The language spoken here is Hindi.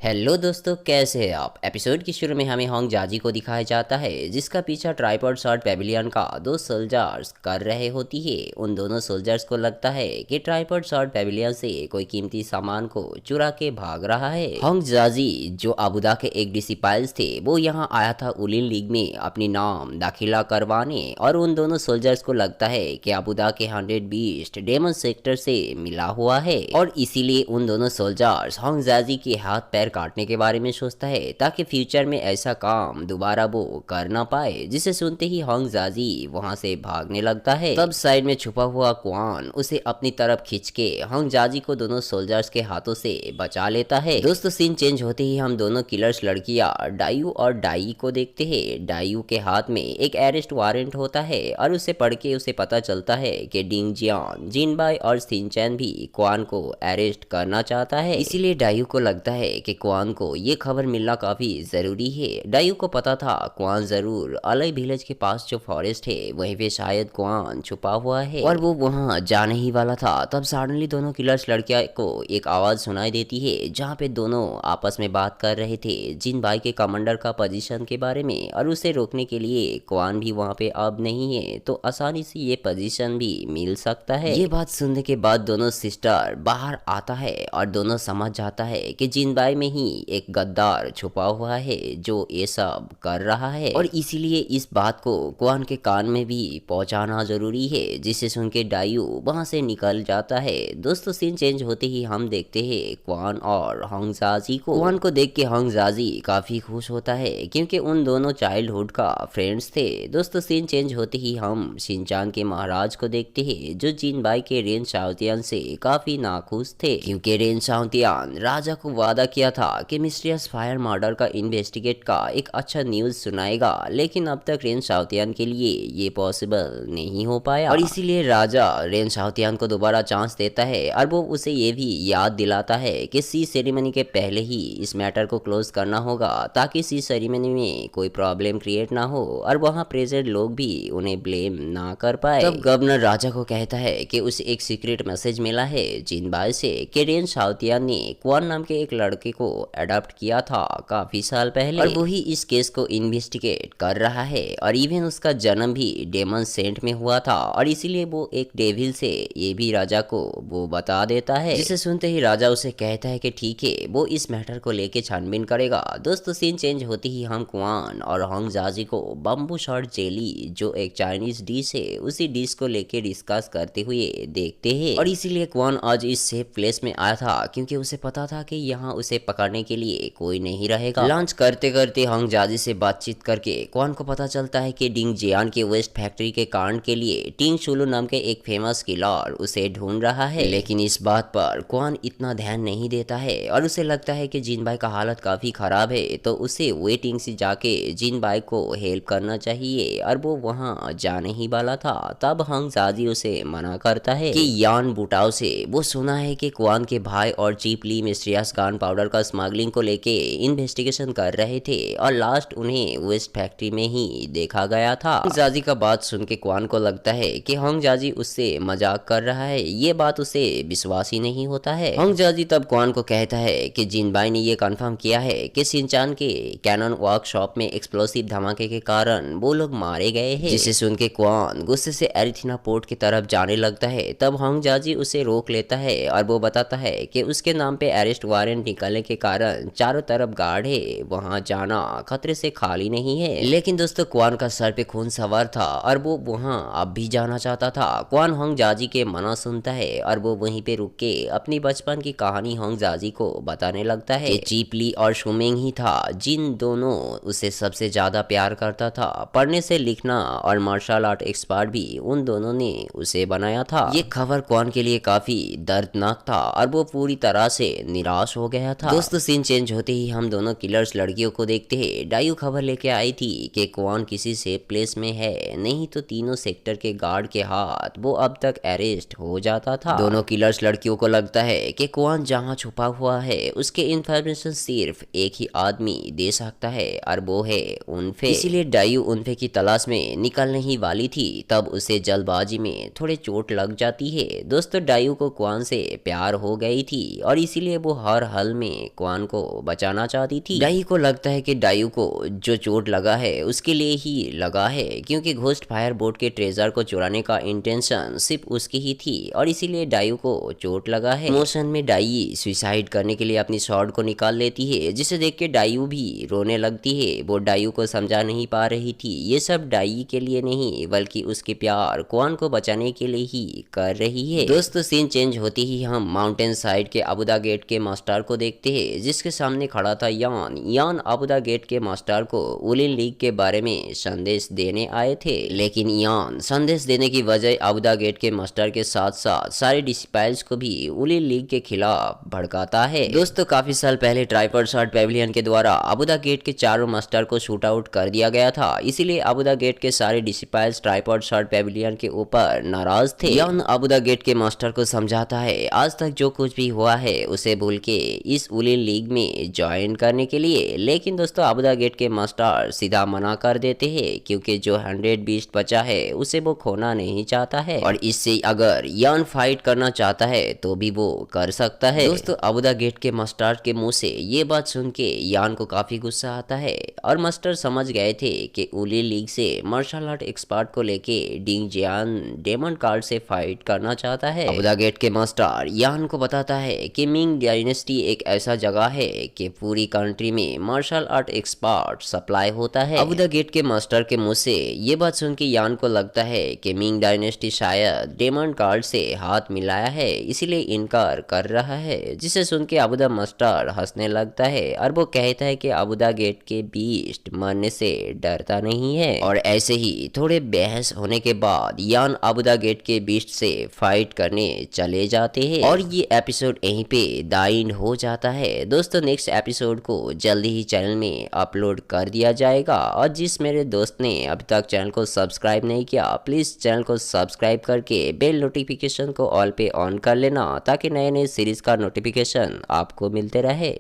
हेलो दोस्तों, कैसे हैं आप। एपिसोड की शुरू में हमें होंग जाजी को दिखाया जाता है जिसका पीछा ट्राइपॉड शॉट पेविलियन का दो सोल्जर्स कर रहे होती है। उन दोनों सोल्जर्स को लगता है कि ट्राइपॉड शॉट पेविलियन से कोई कीमती सामान को चुरा के भाग रहा है। होंग जाजी जो अबुदा के एक डिसिपाइल्स थे वो यहाँ आया था उलिन लीग में अपनी नाम दाखिला करवाने, और उन दोनों सोल्जर्स को लगता है कि अबुदा के 100 बीस्ट डेमन सेक्टर से मिला हुआ है, और इसीलिए उन दोनों सोल्जर्स होंग जाजी के हाथ पैर काटने के बारे में सोचता है ताकि फ्यूचर में ऐसा काम दोबारा वो कर ना पाए। जिसे सुनते ही होंग जाजी वहां से भागने लगता है। तब साइड में छुपा हुआ क्वान उसे अपनी तरफ खींच के होंग जाजी को दोनों सोल्जर्स के हाथों से बचा लेता है। दोस्तों, सीन चेंज होते ही हम दोनों किलर्स लड़कियां डायू और डाई को देखते हैं। डायू के हाथ में एक अरेस्ट वारंट होता है और उसे पढ़ के उसे पता चलता है कि डिंग जियान, जिनबाई और सिंचैन भी क्वान को अरेस्ट करना चाहता है। इसीलिए डायू को लगता है कि क्वान को ये खबर मिलना काफी जरूरी है। डायू को पता था क्वान जरूर अलई विलेज के पास जो फॉरेस्ट है वहीं पे शायद क्वान छुपा हुआ है, और वो वहां जाने ही वाला था। तब सडनली दोनों किलर्स लड़कियां को एक आवाज सुनाई देती है जहाँ पे दोनों आपस में बात कर रहे थे जिन बाई के कमांडर का पोजीशन के बारे में, और उसे रोकने के लिए क्वान भी वहाँ पे अब नहीं है तो आसानी से ये पोजीशन भी मिल सकता है। ये बात सुनने के बाद दोनों सिस्टर बाहर आता है और दोनों समझ जाता है कि जिनबाई में ही एक गद्दार छुपा हुआ है जो ये सब कर रहा है, और इसीलिए इस बात को क्वान के कान में भी पहुंचाना जरूरी है, जिसे सुन के डायू वहां से निकल जाता है। दोस्तों, सीन चेंज होते ही हम देखते हैं क्वान और होंग जाजी को। क्वान को देख के होंग जाजी काफी खुश होता है क्योंकि उन दोनों चाइल्डहुड का फ्रेंड्स थे। दोस्तों, सीन चेंज होते ही हम शिनचान के महाराज को देखते हैं जो जिनबाई के रेन शाओतियान से काफी नाखुश थे क्योंकि रेन शाओतियान राजा को वादा किया था कि मिस्टीरियस फायर मर्डर का इन्वेस्टिगेट का एक अच्छा न्यूज सुनाएगा, लेकिन अब तक रेन शाओतियान के लिए ये पॉसिबल नहीं हो पाया, और इसीलिए राजा रेन शाओतियान को दोबारा चांस देता है और वो उसे ये भी याद दिलाता है कि सी सेरेमनी के पहले ही इस मैटर को क्लोज करना होगा ताकि सी सेरेमनी में कोई प्रॉब्लम क्रिएट ना हो और वहाँ प्रेजेंट लोग भी उन्हें ब्लेम ना कर पाए। तब गवर्नर राजा को कहता है कि उसे एक सीक्रेट मैसेज मिला है जिनबाई से कि रेन शाओतियान ने क्वान नाम के एक लड़के को अडॉप्ट किया था काफी साल पहले, और वही इस केस को इन्वेस्टिगेट कर रहा है, और इवन उसका जन्म भी डेमन सेंट में हुआ था, और इसीलिए वो एक डेविल से ये भी राजा को वो बता देता है। जिसे सुनते ही राजा उसे कहता है कि ठीक है, वो इस मैटर को लेके छानबीन करेगा। दोस्तों, सीन चेंज होते ही हम क्वान और होंग जाजी को बम्बू शॉट जेली जो एक चाइनीज डिश है उसी डिश को लेके डिस्कस करते हुए देखते हैं, और इसीलिए क्वान आज इस सेफ प्लेस में आया था क्योंकि उसे पता था कि यहाँ उसे पकड़ने के लिए कोई नहीं रहेगा। लंच करते करते होंग जाजी से बातचीत करके क्वान को पता चलता है कि डिंग जियान के वेस्ट फैक्ट्री के कांड के लिए टिंग शुलू नाम के एक फेमस किलर उसे ढूंढ रहा है, लेकिन इस बात पर क्वान इतना ध्यान नहीं देता है और उसे लगता है कि जिनबाई का हालत काफी खराब है तो उसे वेटिंग से जाके जिनबाई को हेल्प करना चाहिए, और वो वहाँ जाने ही वाला था। तब होंग जाजी उसे मना करता है कि यान बुटाओ से वो सुना है कि क्वान के भाई और चीप ली मिस्टीरियस गन पाउडर का स्मगलिंग को लेके इन्वेस्टिगेशन कर रहे थे और लास्ट उन्हें वेस्ट फैक्ट्री में ही देखा गया था। होंग जाजी का बात सुन के क्वान को लगता है कि होंग जाजी उससे मजाक कर रहा है, ये बात उसे विश्वास ही नहीं होता है। होंग जाजी तब क्वान को कहता है कि जिनबाई ने ये कंफर्म किया है कि शिनचान के कैनन वर्कशॉप में एक्सप्लोसिव धमाके के कारण वो लोग मारे गए हैं। जिसे सुन के क्वान गुस्से से एरिथिना पोर्ट की तरफ जाने लगता है। तब होंग जाजी उसे रोक लेता है और वो बताता है कि उसके नाम पे अरेस्ट वारंट निकलने के कारण चारों तरफ गार्ड है, वहां जाना खतरे से खाली नहीं है। लेकिन दोस्तों, क्वान का सर पे खून सवार था और वो वहां अब भी जाना चाहता था। क्वान होंग जाजी के मना सुनता है और वो वहीं पे रुक के अपनी बचपन की कहानी होंग जाजी को बताने लगता है। चीप ली और शुमेंग ही था जिन दोनों उसे सबसे ज्यादा प्यार करता था। पढ़ने से लिखना और मार्शल आर्ट एक्सपर्ट भी उन दोनों ने उसे बनाया था। ये खबर क्वान के लिए काफी दर्दनाक था और वो पूरी तरह से निराश हो गया था। दोस्तों, सीन चेंज होते ही हम दोनों किलर्स लड़कियों को देखते हैं। डायू खबर लेके आई थी कि क्वान किसी सेफ प्लेस में है, नहीं तो तीनों सेक्टर के गार्ड के हाथ वो अब तक अरेस्ट हो जाता था। दोनों किलर्स लड़कियों को लगता है कि क्वान जहाँ छुपा हुआ है उसके इंफॉर्मेशन सिर्फ एक ही आदमी दे सकता है और वो है उनफे। इसीलिए डायू उनफे की तलाश में निकलने ही वाली थी, तब उसे जल्दबाजी में थोड़े चोट लग जाती है। दोस्तों, डायू को क्वान से प्यार हो गई थी और इसीलिए वो हर हाल में क्वान को बचाना चाहती थी। डाई को लगता है कि डायू को जो चोट लगा है उसके लिए ही लगा है, क्योंकि घोस्ट फायर बोट के ट्रेजर को चुराने का इंटेंशन सिर्फ उसकी ही थी और इसीलिए डायू को चोट लगा है। इमोशन में डाई सुसाइड करने के लिए अपनी स्वॉर्ड को निकाल लेती है, जिसे देख के डायू भी रोने लगती है। वो डायू को समझा नहीं पा रही थी ये सब डाई के लिए नहीं बल्कि उसके प्यार क्वान को बचाने के लिए ही कर रही है। दोस्तों सीन चेंज होते ही हम माउंटेन साइड के अबुदा गेट के मास्टर को देखते हैं, जिसके सामने खड़ा था यान अबुदा गेट के मास्टर को उलिन लीग के बारे में संदेश देने आए थे, लेकिन यान संदेश देने की वजह अबुदा गेट के मास्टर के साथ साथ सारे डिसिपल्स को भी उलिन लीग के खिलाफ भड़काता है। दोस्तों काफी साल पहले ट्राइपॉड शॉट पेविलियन के द्वारा अबुदा गेट के चारों मास्टर को शूट आउट कर दिया गया था, इसीलिए अबुदा गेट के सारे डिसिपल्स ट्राइपॉड शॉट पेविलियन के ऊपर नाराज थे। यान अबुदा गेट के मास्टर को समझाता है आज तक जो कुछ भी हुआ है उसे भूल के इस उलिन लीग में ज्वाइन करने के लिए, लेकिन दोस्तों अबुदा गेट के मास्टर सीधा मना कर देते हैं, क्योंकि जो 100 बीस्ट बचा है उसे वो खोना नहीं चाहता है और इससे अगर यान फाइट करना चाहता है तो भी वो कर सकता है। दोस्तों अबुदा गेट के मास्टर के मुंह से ये बात सुन के यान को काफी गुस्सा आता है और मास्टर समझ गए थे कि उलिन लीग से मार्शल आर्ट एक्सपर्ट को लेके डिंग जियान डेमन कार्ड से फाइट करना चाहता है। अबुदा गेट के मास्टर यान को बताता है कि मिंग डायनेस्टी एक ऐसा जगह है कि पूरी कंट्री में मार्शल आर्ट एक्सपर्ट सप्लाई होता है। अबुदा गेट के मास्टर के मुंह से ये बात सुन के यान को लगता है कि मिंग डायनेस्टी शायद डेमन कार्ड से हाथ मिलाया है, इसीलिए इनकार कर रहा है, जिसे सुन के अबुदा मास्टर हंसने लगता है और वो कहता है कि अबुदा गेट के बीस्ट मरने से डरता नहीं है। और ऐसे ही थोड़े बहस होने के बाद यान अबुदा गेट के बीस्ट से फाइट करने चले जाते हैं और ये एपिसोड यहीं पे दाइन हो जाता है। दोस्तों नेक्स्ट एपिसोड को जल्दी ही चैनल में अपलोड कर दिया जाएगा और जिस मेरे दोस्त ने अभी तक चैनल को सब्सक्राइब नहीं किया प्लीज चैनल को सब्सक्राइब करके बेल नोटिफिकेशन को ऑल पे ऑन कर लेना, ताकि नए नए सीरीज का नोटिफिकेशन आपको मिलते रहे।